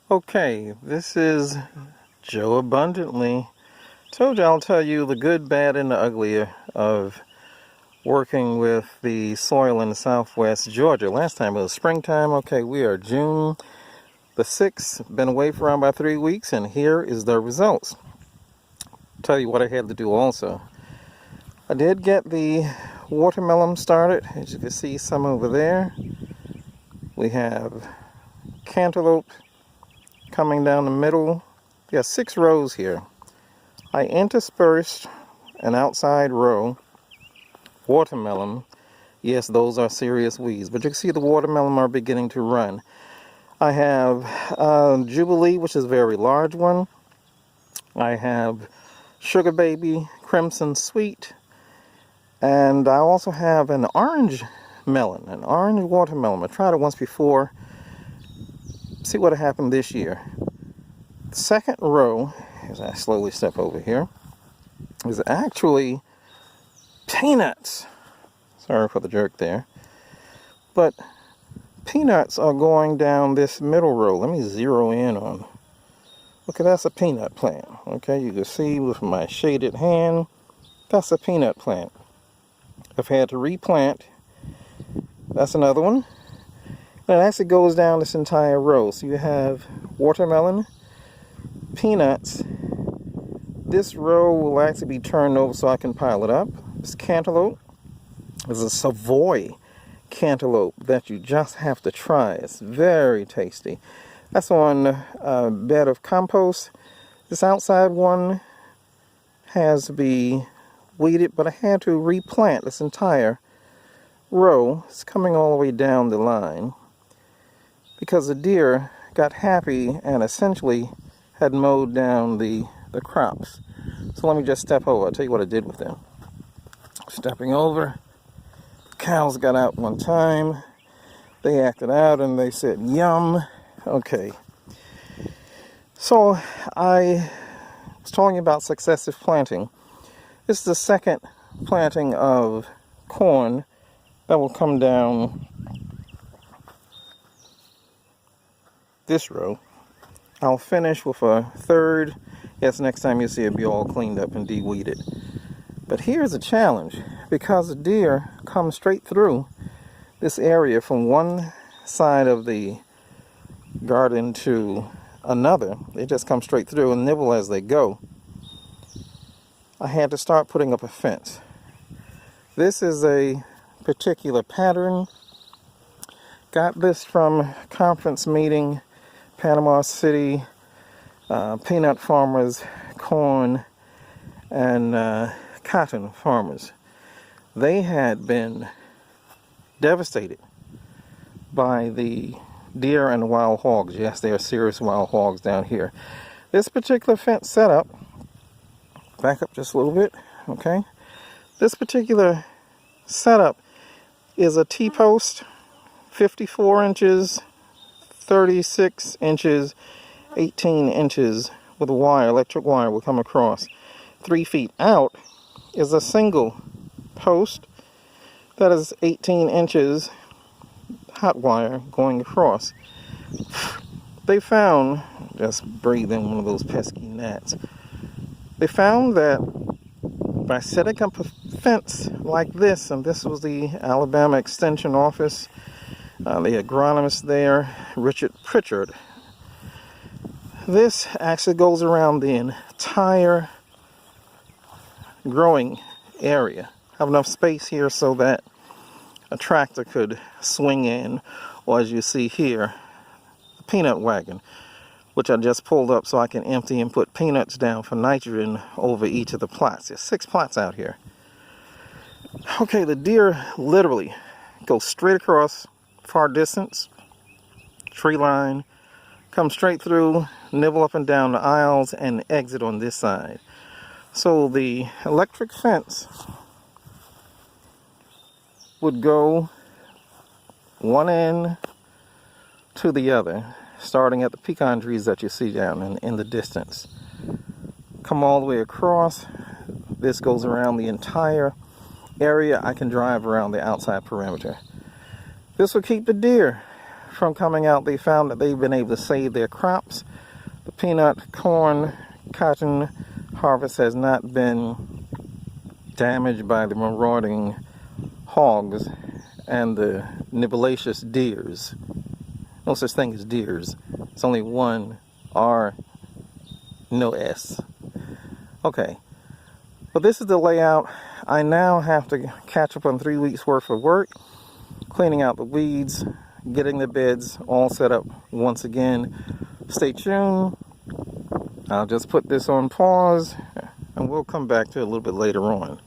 Okay, this is Joe Abundantly. Told you I'll tell you the good, bad, and the ugly of working with the soil in southwest Georgia. Last time it was springtime. Okay, we are June the 6th. Been away for around about 3 weeks, and here is the results. Tell you what I had to do also. I did get the watermelon started. As you can see, some over there. We have cantaloupe coming down the middle. We have 6 rows here. I interspersed an outside row watermelon. Yes, those are serious weeds, but you can see the watermelon are beginning to run. I have Jubilee, which is a very large one. I have Sugar Baby, Crimson Sweet, and I also have an orange melon, an orange watermelon. I tried it once before. See what happened this year. The second row, as I slowly step over here, is actually peanuts. Sorry for the jerk there. But peanuts are going down this middle row. Let me zero in on. Okay, that's a peanut plant. Okay, you can see with my shaded hand, that's a peanut plant. I've had to replant. That's another one. And it actually goes down this entire row. So you have watermelon, peanuts. This row will actually be turned over so I can pile it up. This cantaloupe is a Savoy cantaloupe that you just have to try. It's very tasty. That's on a bed of compost. This outside one has to be weeded, but I had to replant this entire row. It's coming all the way down the line because the deer got happy and essentially had mowed down the crops. So let me just step over. I'll tell you what I did with them. Stepping over, cows got out one time. They acted out and they said, yum. Okay. So I was talking about successive planting. This is the second planting of corn that will come down this row. I'll finish with a third. Yes, next time you'll see it be all cleaned up and de-weeded. But here's a challenge. Because the deer come straight through this area from one side of the garden to another, they just come straight through and nibble as they go. I had to start putting up a fence. This is a particular pattern. Got this from conference meeting, Panama City, peanut farmers, corn, and cotton farmers. They had been devastated by the deer and wild hogs. Yes, they are serious wild hogs down here. This particular fence setup, back up just a little bit, okay? This particular setup is a T-post, 54 inches, 36 inches, 18 inches with a wire, electric wire will come across. 3 feet out is a single post that is 18 inches hot wire going across. They found, just breathing one of those pesky gnats, they found that by setting up a fence like this, and this was the Alabama Extension Office, the agronomist there, Richard Pritchard, this actually goes around the entire growing area. Have enough space here so that a tractor could swing in, or as you see here, the peanut wagon, which I just pulled up so I can empty and put peanuts down for nitrogen over each of the plots. There's 6 plots out here. Okay, the deer literally go straight across far distance, tree line, come straight through, nibble up and down the aisles, and exit on this side. So the electric fence would go one end to the other, starting at the pecan trees that you see down in the distance. Come all the way across. This goes around the entire area. I can drive around the outside perimeter. This will keep the deer from coming out, they found that they've been able to save their crops. The peanut, corn, cotton harvest has not been damaged by the marauding hogs and the nibulaceous deers. No such thing as deers. It's only one R, no S. Okay, but this is the layout. I now have to catch up on 3 weeks worth of work, cleaning out the weeds, getting the beds all set up once again. Stay tuned. I'll just put this on pause and we'll come back to it a little bit later on.